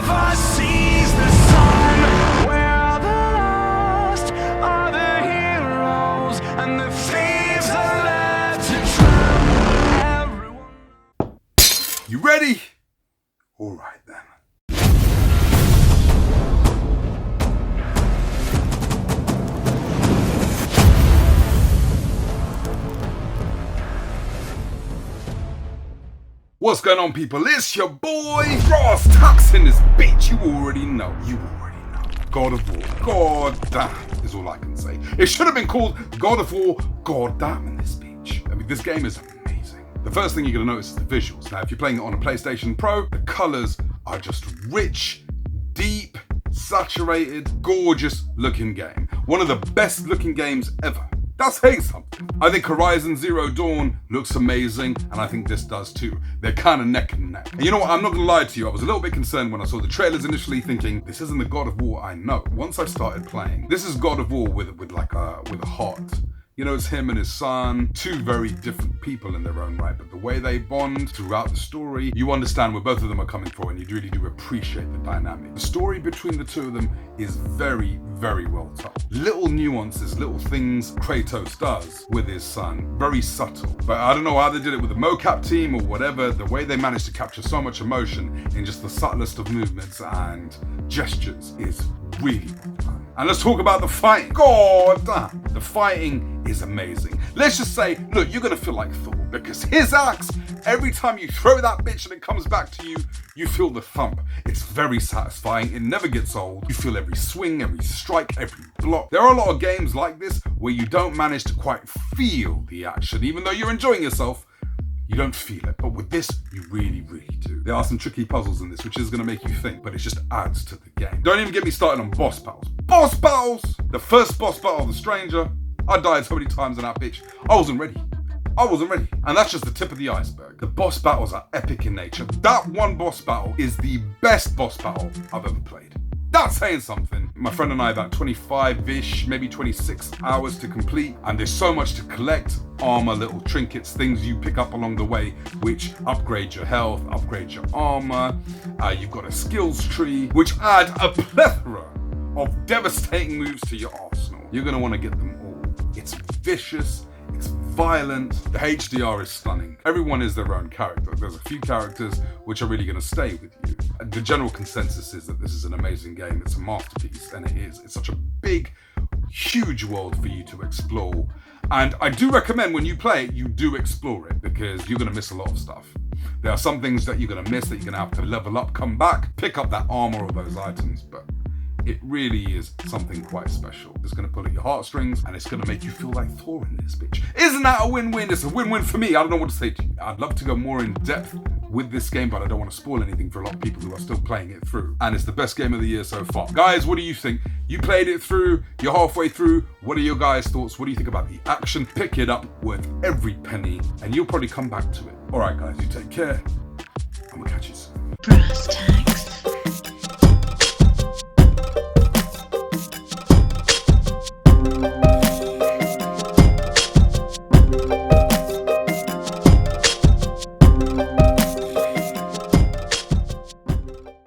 never sees the sun. Where the lost are the heroes, and the thieves are led to drown. Everyone. You ready? All right then. What's going on, people? It's your boy Brass Tux in this bitch. You already know. God of War. God damn is all I can say. It should have been called God of War. God damn in this bitch. I mean, this game is amazing. The first thing you're gonna notice is the visuals. Now, if you're playing it on a PlayStation Pro, the colors are just rich, deep, saturated, gorgeous looking game. One of the best looking games ever. That's saying something. I think Horizon Zero Dawn looks amazing, and I think this does too. They're kind of neck and neck. And you know what? I'm not gonna lie to you. I was a little bit concerned when I saw the trailers initially, thinking this isn't the God of War I know. Once I started playing, this is God of War with a heart. You know, it's him and his son, two very different people in their own right, but the way they bond throughout the story, you understand where both of them are coming from, and you really do appreciate the dynamic. The story between the two of them is very, very well told. Little nuances, little things Kratos does with his son, very subtle. But I don't know how they did it with the mocap team or whatever, the way they managed to capture so much emotion in just the subtlest of movements and gestures is really well done. And let's talk about the fighting. God damn, the fighting is amazing. Let's just say, look, you're gonna feel like Thor, because his axe, every time you throw that bitch and it comes back to you, you feel the thump. It's very satisfying, it never gets old. You feel every swing, every strike, every block. There are a lot of games like this where you don't manage to quite feel the action, even though you're enjoying yourself. You don't feel it, but with this, you really, really do. There are some tricky puzzles in this, which is gonna make you think, but it just adds to the game. Don't even get me started on boss battles. Boss battles! The first boss battle, the stranger, I died so many times in that bitch. I wasn't ready. And that's just the tip of the iceberg. The boss battles are epic in nature. That one boss battle is the best boss battle I've ever played. That's saying something. My friend and I, about 25-ish, maybe 26 hours to complete, and there's so much to collect. Armor, little trinkets, things you pick up along the way, which upgrade your health, upgrade your armor. You've got a skills tree, which add a plethora of devastating moves to your arsenal. You're gonna wanna get them all. It's vicious, it's violent, the HDR is stunning. Everyone is their own character. There's a few characters which are really gonna stay with you. The general consensus is that this is an amazing game. It's a masterpiece, and it is. It's such a big, huge world for you to explore. And I do recommend when you play it, you do explore it, because you're gonna miss a lot of stuff. There are some things that you're gonna miss that you're gonna have to level up, come back, pick up that armor or those items, but it really is something quite special. It's gonna pull at your heartstrings, and it's gonna make you feel like Thor in this bitch. Isn't that a win-win? It's a win-win for me. I don't know what to say to you. I'd love to go more in depth with this game, but I don't want to spoil anything for a lot of people who are still playing it through. And it's the best game of the year so far. Guys, what do you think? You played it through, you're halfway through. What are your guys' thoughts? What do you think about the action? Pick it up, worth every penny, and you'll probably come back to it. All right, guys, you take care. I'm gonna catch you soon. Brass tag.